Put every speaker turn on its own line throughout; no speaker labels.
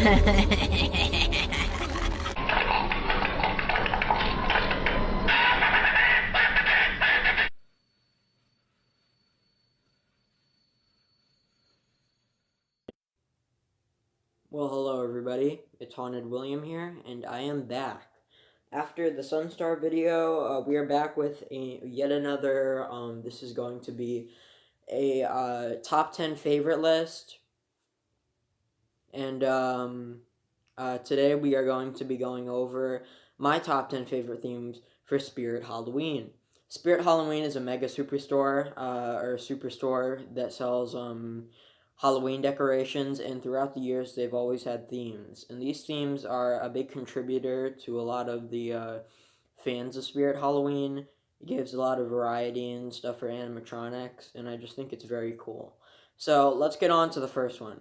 Well, hello everybody, it's Haunted William here, and I am back. After the Sunstar video, we are back with yet another, this is going to be a top 10 favorite list, and today we are going to be going over my top 10 favorite themes for Spirit Halloween. Spirit Halloween is a mega superstore, or superstore that sells, Halloween decorations, and throughout the years they've always had themes, and these themes are a big contributor to a lot of the fans of Spirit Halloween. It gives a lot of variety and stuff for animatronics, and I just think it's very cool. So let's get on to the first one.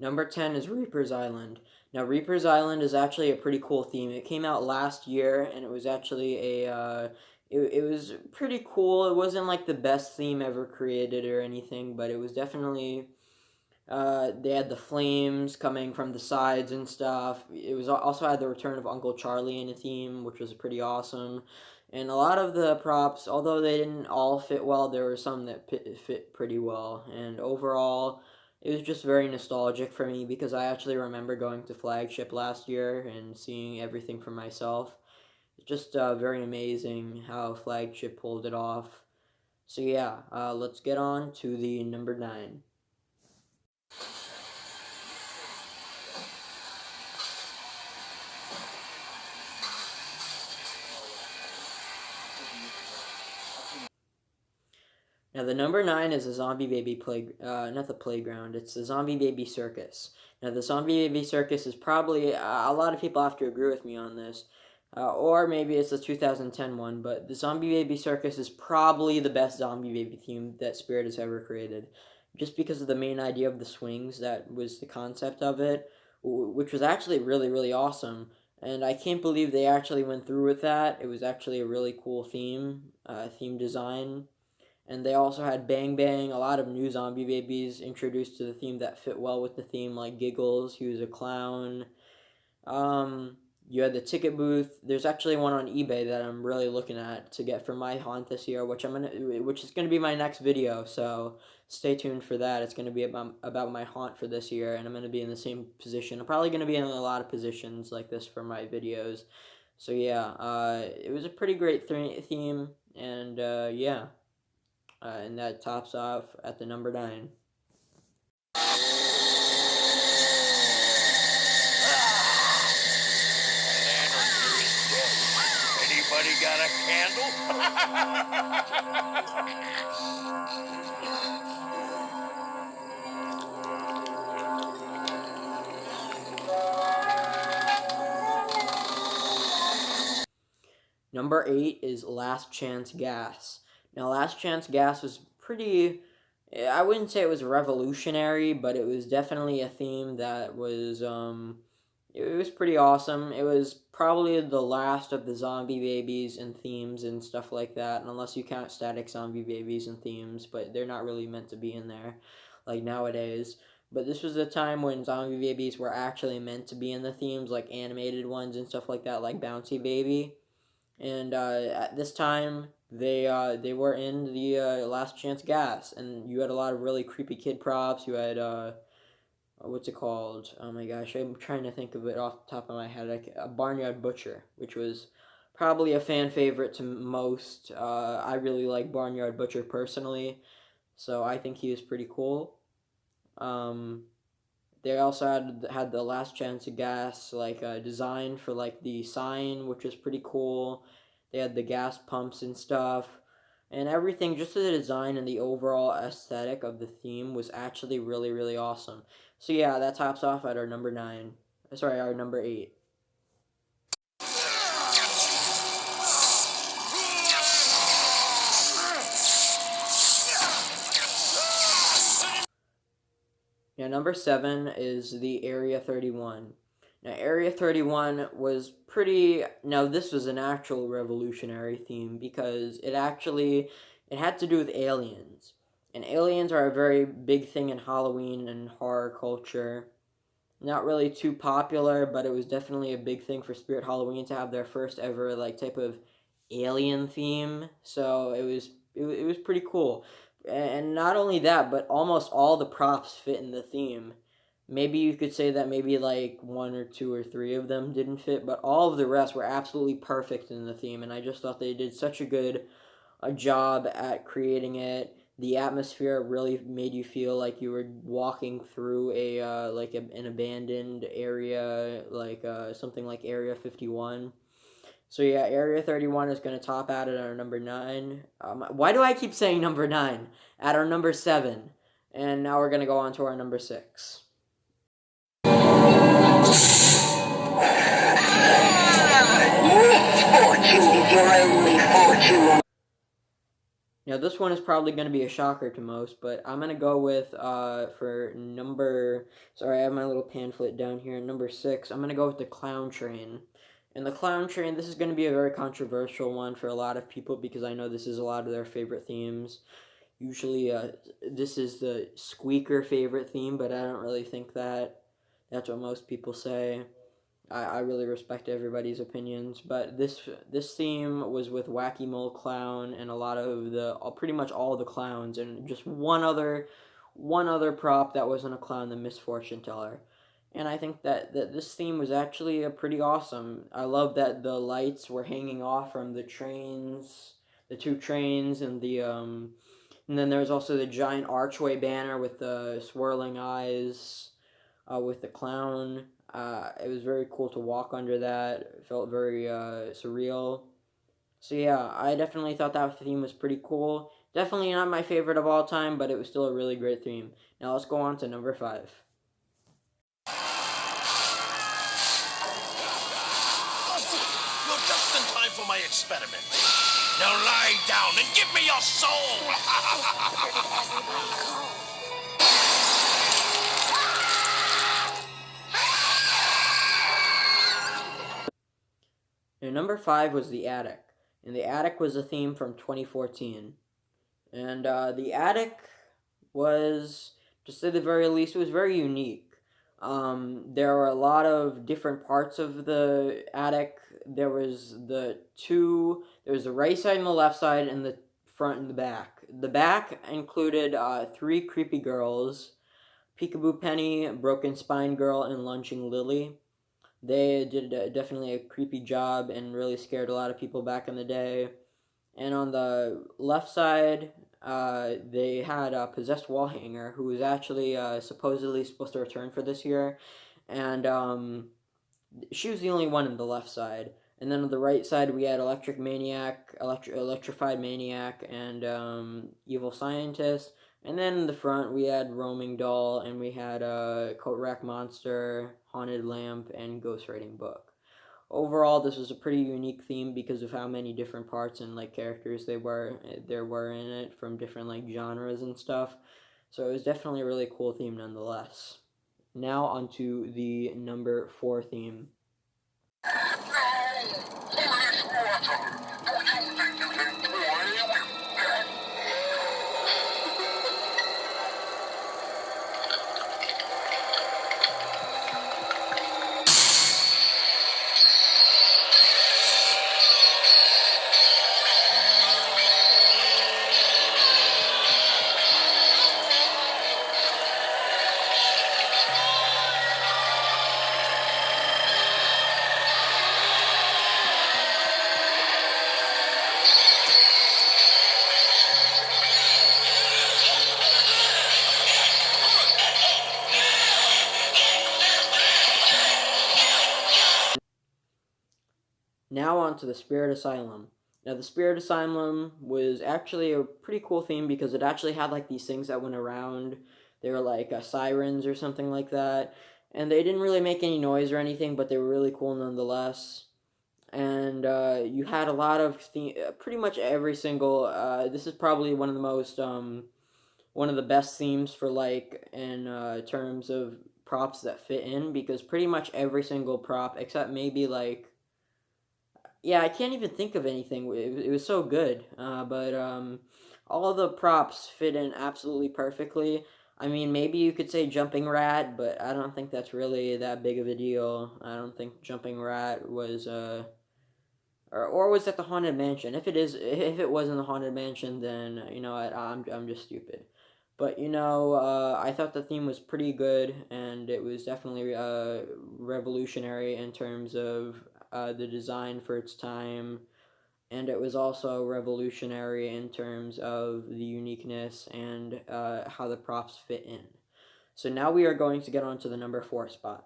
Number 10 is Reaper's Island. Now, Reaper's Island is actually a pretty cool theme. It came out last year, and it was actually it was pretty cool. It wasn't like the best theme ever created or anything, but it was definitely, they had the flames coming from the sides and stuff. It was also had the return of Uncle Charlie in the theme, which was pretty awesome. And a lot of the props, although they didn't all fit well, there were some that fit pretty well. And overall, it was just very nostalgic for me because I actually remember going to Flagship last year and seeing everything for myself. It's just very amazing how Flagship pulled it off. So yeah, let's get on to the number 9. Now, the number 9 is the Zombie Baby not the playground, it's the Zombie Baby Circus. Now, the Zombie Baby Circus is probably, a lot of people have to agree with me on this, or maybe it's the 2010 one, but the Zombie Baby Circus is probably the best Zombie Baby theme that Spirit has ever created. Just because of the main idea of the swings, that was the concept of it, which was actually really, really awesome. And I can't believe they actually went through with that. It was actually a really cool theme design. And they also had Bang Bang, a lot of new zombie babies introduced to the theme that fit well with the theme, like Giggles, he was a clown. You had the ticket booth. There's actually one on eBay that I'm really looking at to get for my haunt this year, which is gonna be my next video. So stay tuned for that. It's gonna be about my haunt for this year, and I'm gonna be in the same position. I'm probably gonna be in a lot of positions like this for my videos. So yeah, it was a pretty great theme, and yeah. And that tops off at the number 9.
Anybody got a candle?
Number 8 is Last Chance Gas. Now, Last Chance Gas was pretty, I wouldn't say it was revolutionary, but it was definitely a theme that was, it was pretty awesome. It was probably the last of the zombie babies and themes and stuff like that, unless you count static zombie babies and themes, but they're not really meant to be in there like nowadays. But this was a time when zombie babies were actually meant to be in the themes, like animated ones and stuff like that, like Bouncy Baby. And at this time, they were in the Last Chance Gas, and you had a lot of really creepy kid props. You had what's it called? Oh my gosh, I'm trying to think of it off the top of my head. Like a Barnyard Butcher, which was probably a fan favorite to most. I really like Barnyard Butcher personally, so I think he was pretty cool. Um, they also had the Last Chance of Gas like design for like the sign, which was pretty cool. They had the gas pumps and stuff, and everything. Just the design and the overall aesthetic of the theme was actually really, really awesome. So yeah, that tops off at our number 9. Sorry, our number 8. Now, number 7 is the Area 31. Now, Area 31 was pretty. Now, this was an actual revolutionary theme because it had to do with aliens. And aliens are a very big thing in Halloween and horror culture. Not really too popular, but it was definitely a big thing for Spirit Halloween to have their first ever like type of alien theme. So it was pretty cool. And not only that, but almost all the props fit in the theme. Maybe you could say that maybe like one or two or three of them didn't fit, but all of the rest were absolutely perfect in the theme, and I just thought they did such a job at creating it. The atmosphere really made you feel like you were walking through an abandoned area, something like Area 51. So yeah, Area 31 is going to top out at our number 9. Why do I keep saying number 9? At our number 7. And now we're going to go on to our number 6.
Fortune is your only fortune.
Now, this one is probably going to be a shocker to most, but I'm going to go with, for number... Sorry, I have my little pamphlet down here. Number 6, I'm going to go with the Clown Train. And the Clown Train, this is going to be a very controversial one for a lot of people because I know this is a lot of their favorite themes. Usually, this is the Squeaker favorite theme, but I don't really think that. That's what most people say. I really respect everybody's opinions, but this theme was with Wacky Mole Clown and a lot of pretty much all the clowns, and just one other prop that wasn't a clown, the Misfortune Teller. And I think that this theme was actually pretty awesome. I love that the lights were hanging off from the trains, the two trains, and then there was also the giant archway banner with the swirling eyes, with the clown. It was very cool to walk under that. It felt very surreal. So yeah, I definitely thought that theme was pretty cool. Definitely not my favorite of all time, but it was still a really great theme. Now let's go on to number 5.
You're just in time for my experiment. Now lie down and give me your soul!
Now number 5 was The Attic. And The Attic was a theme from 2014. And The Attic was, to say the very least, it was very unique. There were a lot of different parts of the attic. There was the right side and the left side, and the front and the back. The back included 3 creepy girls: Peekaboo Penny, Broken Spine Girl, and Lunching Lily. They did definitely a creepy job and really scared a lot of people back in the day. And on the left side, they had a possessed wall hanger who was actually supposedly supposed to return for this year, and she was the only one in the left side. And then on the right side, we had Electrified Maniac, and Evil Scientist. And then in the front, we had Roaming Doll, and we had Coat Rack Monster, Haunted Lamp, and Ghost Writing Book. Overall, this was a pretty unique theme because of how many different parts and like characters there were in it from different like genres and stuff. So it was definitely a really cool theme nonetheless. Now onto the number 4 theme. Now on to the Spirit Asylum. Now the Spirit Asylum was actually a pretty cool theme because it actually had like these things that went around. They were like sirens or something like that. And they didn't really make any noise or anything, but they were really cool nonetheless. And you had a lot of pretty much every single. This is probably one one of the best themes for like in terms of props that fit in, because pretty much every single prop except maybe like, yeah, I can't even think of anything. It was so good. But all the props fit in absolutely perfectly. I mean, maybe you could say Jumping Rat, but I don't think that's really that big of a deal. I don't think Jumping Rat was or was that the Haunted Mansion? If it was in the Haunted Mansion, then I'm just stupid. But I thought the theme was pretty good, and it was definitely revolutionary in terms of the design for its time, and it was also revolutionary in terms of the uniqueness and how the props fit in. So now we are going to get on to the number 4 spot.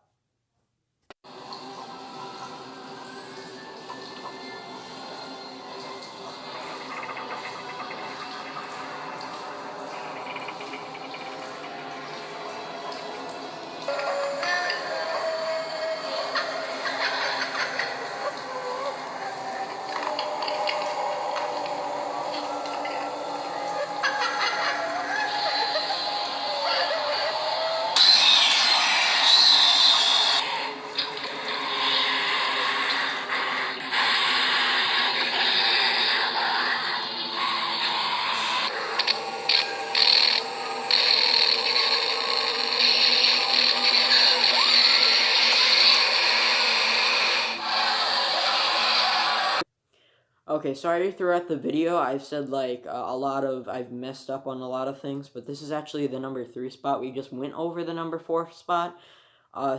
Okay, sorry throughout the video I've said like I've messed up on a lot of things, but this is actually the number 3 spot. We just went over the number 4 spot.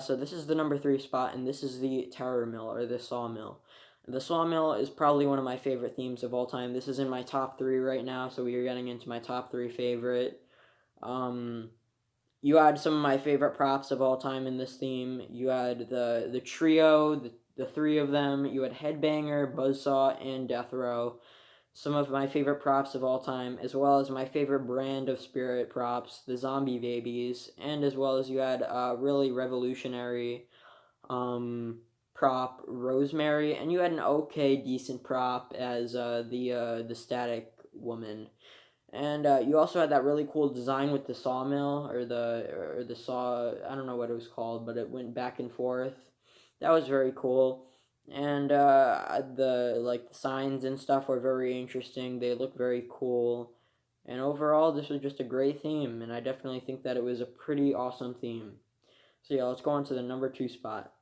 So this is the number 3 spot, and this is the Terror Mill, or the Sawmill. The Sawmill is probably one of my favorite themes of all time. This is in my top 3 right now, so we are getting into my top 3 favorite. You had some of my favorite props of all time in this theme. You had the trio, the 3 of them. You had Headbanger, Buzzsaw, and Death Row. Some of my favorite props of all time, as well as my favorite brand of spirit props, the Zombie Babies, and as well as you had a really revolutionary prop, Rosemary, and you had an okay, decent prop as the Static Woman. And you also had that really cool design with the sawmill, or the saw. I don't know what it was called, but it went back and forth. That was very cool. And the signs and stuff were very interesting. They look very cool. And overall, this was just a great theme, and I definitely think that it was a pretty awesome theme. So yeah, let's go on to the number 2 spot.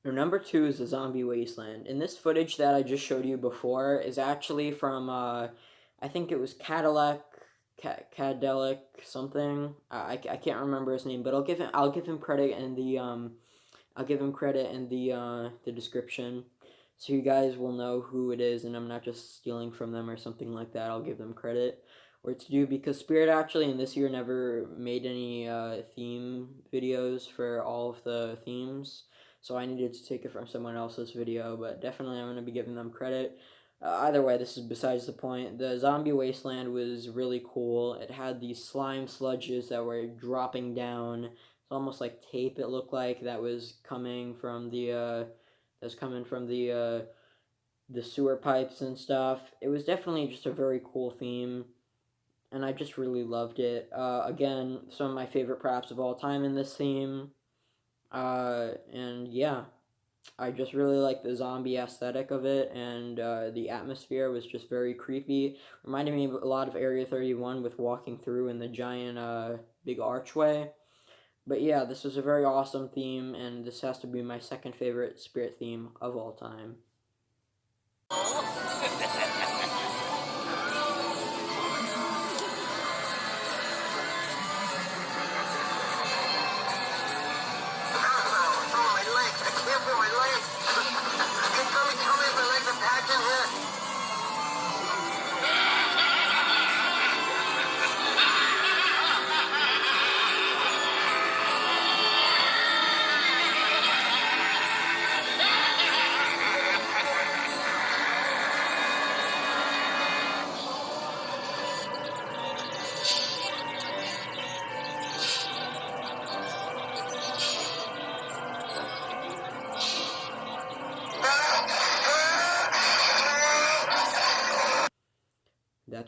Number 2 is the Zombie Wasteland. And this footage that I just showed you before is actually from, I think it was Cadelic something. I can't remember his name, but I'll give him credit in the description, so you guys will know who it is, and I'm not just stealing from them or something like that. I'll give them credit where it's due, because Spirit actually in this year never made any theme videos for all of the themes. So I needed to take it from someone else's video, but definitely I'm going to be giving them credit. Either way, this is besides the point. The Zombie Wasteland was really cool. It had these slime sludges that were dropping down. It's almost like tape, it looked like, that was coming from the sewer pipes and stuff. It was definitely just a very cool theme, and I just really loved it. Again, some of my favorite props of all time in this theme. And yeah, I just really like the zombie aesthetic of it, and the atmosphere was just very creepy. Reminded me a lot of Area 31 with walking through in the giant big archway. But yeah, this was a very awesome theme, and this has to be my second favorite Spirit theme of all time.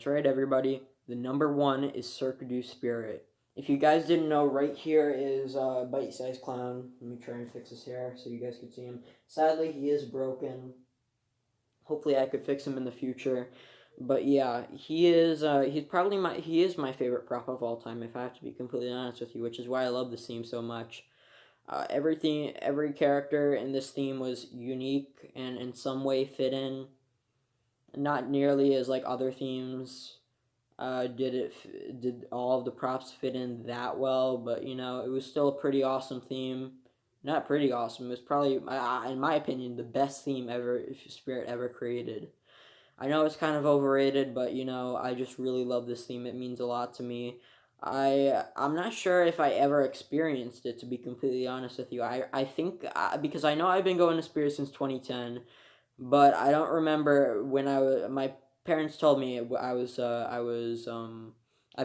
That's right, everybody. The number 1 is Cirque du Spirit. If you guys didn't know, right here is Bite-Sized Clown. Let me try and fix his hair so you guys can see him. Sadly, he is broken. Hopefully, I could fix him in the future. But yeah, he is my favorite prop of all time, if I have to be completely honest with you, which is why I love this theme so much. Every character in this theme was unique and in some way fit in. Not nearly as like other themes did all of the props fit in that well, but you know, it was still a pretty awesome theme. Not pretty awesome, it was probably, in my opinion, the best theme ever Spirit ever created. I know it's kind of overrated, but you know, I just really love this theme. It means a lot to me. I'm not sure if I ever experienced it, to be completely honest with you. I think because I know I've been going to Spirit since 2010, but I don't remember when my parents told me I've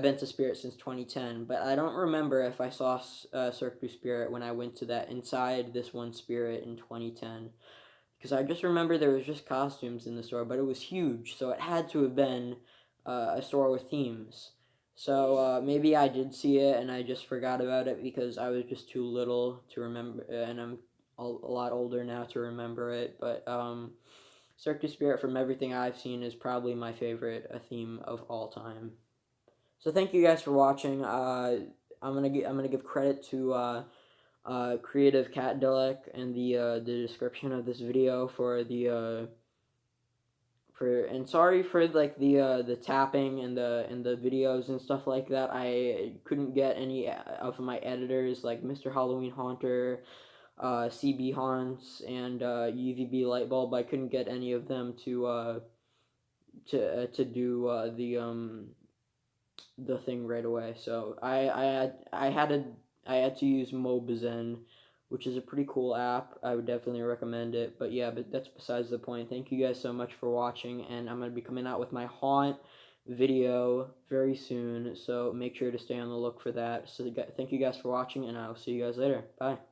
been to Spirit since 2010, but I don't remember if I saw Cirque du Spirit when I went to that inside this one Spirit in 2010. Because I just remember there was just costumes in the store, but it was huge, so it had to have been a store with themes. So maybe I did see it and I just forgot about it because I was just too little to remember, and I'm a lot older now to remember it. But Cirque du Spirit, from everything I've seen, is probably my favorite theme of all time. So thank you guys for watching. I'm gonna give credit to Creative Cat Delic and the description of this video for the and sorry for like the tapping and the videos and stuff like that. I couldn't get any of my editors like Mr. Halloween Haunter, CB Haunts, and UVB Lightbulb. I couldn't get any of them to do the thing right away. So I had to use Mobizen, which is a pretty cool app. I would definitely recommend it. But yeah, but that's besides the point. Thank you guys so much for watching, and I'm going to be coming out with my haunt video very soon, so make sure to stay on the look for that. So thank you guys for watching, and I'll see you guys later. Bye.